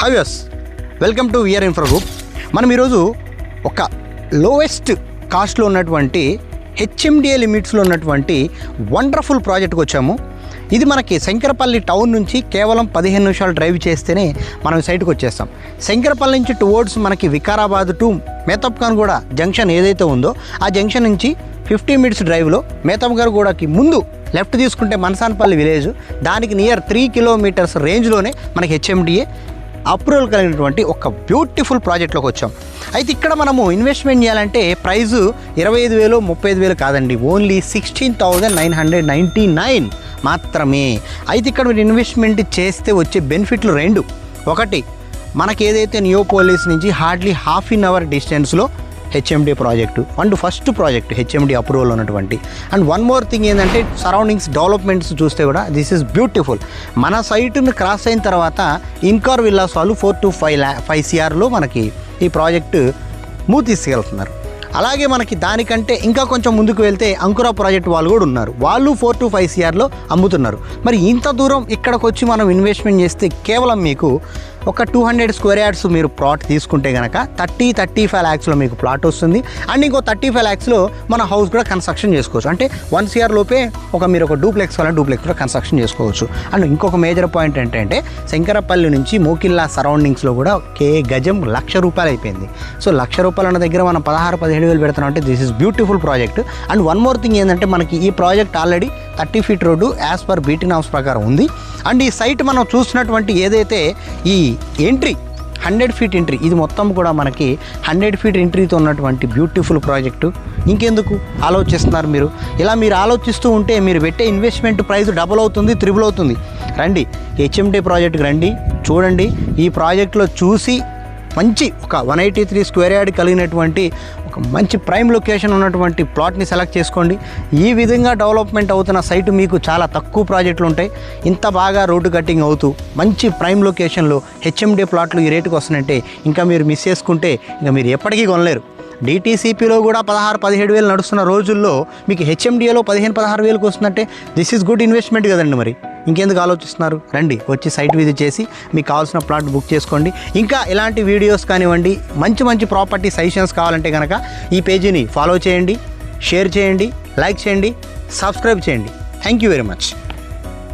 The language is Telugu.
హావ్యస్ welcome to VR Infra Group. మనం ఈరోజు ఒక లోయెస్ట్ కాస్ట్లో ఉన్నటువంటి హెచ్ఎండిఏ లిమిట్స్లో ఉన్నటువంటి వండర్ఫుల్ ప్రాజెక్ట్కి వచ్చాము. ఇది మనకి శంకరపల్లి టౌన్ నుంచి కేవలం 15 నిమిషాలు డ్రైవ్ చేస్తేనే మనం సైట్కి వచ్చేస్తాం. శంకరపల్లి నుంచి టువర్డ్స్ మనకి వికారాబాద్ టు మేతప్ఖాన్గూడ జంక్షన్ ఏదైతే ఉందో ఆ జంక్షన్ నుంచి 50 మినిట్స్ డ్రైవ్లో మేతప్ఖాన్గూడకి ముందు లెఫ్ట్ తీసుకుంటే మనసాన్పల్లి విలేజ్, దానికి నియర్ 3 కిలోమీటర్స్ రేంజ్లోనే మనకి హెచ్ఎండిఏ అప్రూవల్ కలిగినటువంటి ఒక బ్యూటిఫుల్ ప్రాజెక్ట్లోకి వచ్చాం. అయితే ఇక్కడ మనము ఇన్వెస్ట్మెంట్ చేయాలంటే ప్రైజు 25,000 35,000 కాదండి, ఓన్లీ 16,999 మాత్రమే. అయితే ఇక్కడ మీరు ఇన్వెస్ట్మెంట్ చేస్తే వచ్చే బెనిఫిట్లు రెండు. ఒకటి, మనకి ఏదైతే నియోపోలిస్ నుంచి హార్డ్లీ ½ అన్ అవర్ డిస్టెన్స్లో HMD project and first project HMD approval ఉన్నటువంటి. అండ్ వన్ మోర్ థింగ్ ఏంటంటే సరౌండింగ్స్ డెవలప్మెంట్స్ చూస్తే కూడా దిస్ ఈజ్ బ్యూటిఫుల్. మన సైట్ను క్రాస్ అయిన తర్వాత ఇన్కార్ విల్లాస్ వాళ్ళు 4 to 5 CRలో మనకి ఈ ప్రాజెక్టు తీసుకెళ్తున్నారు. అలాగే మనకి దానికంటే ఇంకా కొంచెం ముందుకు వెళ్తే అంకురా ప్రాజెక్ట్ వాళ్ళు కూడా ఉన్నారు, వాళ్ళు 4 to 5 CRలో అమ్ముతున్నారు. మరి ఇంత దూరం ఇక్కడికి వచ్చి మనం ఇన్వెస్ట్మెంట్ చేస్తే కేవలం మీకు ఒక 200 స్క్వేర్ యార్డ్స్ మీరు ప్లాట్ తీసుకుంటే కనుక 35 lakhsలో మీకు ప్లాట్ వస్తుంది. అండ్ ఇంకో 35 lakhsలో మన హౌస్ కూడా కన్స్ట్రక్షన్ చేసుకోవచ్చు. అంటే 1 CR లోపే మీరు ఒక డూప్లెక్స్ వల్ల డూప్లెక్స్ కూడా కన్స్ట్రక్షన్ చేసుకోవచ్చు. అండ్ ఇంకొక మేజర్ పాయింట్ ఏంటంటే శంకరపల్లి నుంచి మోకిల్లా సరౌండింగ్స్లో కూడా గజం ₹1,00,000 అయిపోయింది. సో ₹1,00,000 అన్న దగ్గర మనం 16,000-17,000 పెడుతున్నాం అంటే this is beautiful project. And one more thing ఏంటంటే మనకి ఈ project already 30 feet road as per BT norms ప్రకారం ఉంది. అండ్ ఈ సైట్ మనం చూసినటువంటి ఏదైతే ఈ ఎంట్రీ 100 feet ఎంట్రీ, ఇది మొత్తం కూడా మనకి 100 feet ఎంట్రీతో ఉన్నటువంటి బ్యూటిఫుల్ ప్రాజెక్టు. ఇంకెందుకు ఆలోచిస్తున్నారు మీరు? ఇలా మీరు ఆలోచిస్తూ ఉంటే మీరు పెట్టే ఇన్వెస్ట్మెంట్ ప్రైస్ డబుల్ అవుతుంది, త్రిబుల్ అవుతుంది. రండి హెచ్ఎండి ప్రాజెక్ట్కి రండి, చూడండి. ఈ ప్రాజెక్ట్లో చూసి మంచి ఒక 183 స్క్వేర్ యార్డ్ కలిగినటువంటి ఒక మంచి ప్రైమ్ లొకేషన్ ఉన్నటువంటి ప్లాట్ని సెలెక్ట్ చేసుకోండి. ఈ విధంగా డెవలప్మెంట్ అవుతున్న సైటు మీకు చాలా తక్కువ ప్రాజెక్టులు ఉంటాయి. ఇంత బాగా రోడ్డు కట్టింగ్ అవుతూ మంచి ప్రైమ్ లొకేషన్లో హెచ్ఎండి ప్లాట్లు ఈ రేటుకి వస్తున్నాయంటే ఇంకా మీరు మిస్ చేసుకుంటే ఇంకా మీరు ఎప్పటికీ కొనలేరు. డిటీసీపీలో కూడా 16,000-17,000 నడుస్తున్న రోజుల్లో మీకు హెచ్ఎండిఏలో 15,000-16,000కి వస్తుందంటే దిస్ ఈజ్ గుడ్ ఇన్వెస్ట్మెంట్ కదండి. మరి ఇంకెందుకు ఆలోచిస్తున్నారు? రండి వచ్చి సైట్ విజిట్ చేసి మీకు కావాల్సిన ప్లాట్ బుక్ చేసుకోండి. ఇంకా ఇలాంటి వీడియోస్ కానివ్వండి, మంచి ప్రాపర్టీ సజెషన్స్ కావాలంటే కనుక ఈ పేజీని ఫాలో చేయండి, షేర్ చేయండి, లైక్ చేయండి, సబ్స్క్రైబ్ చేయండి. Thank you very much.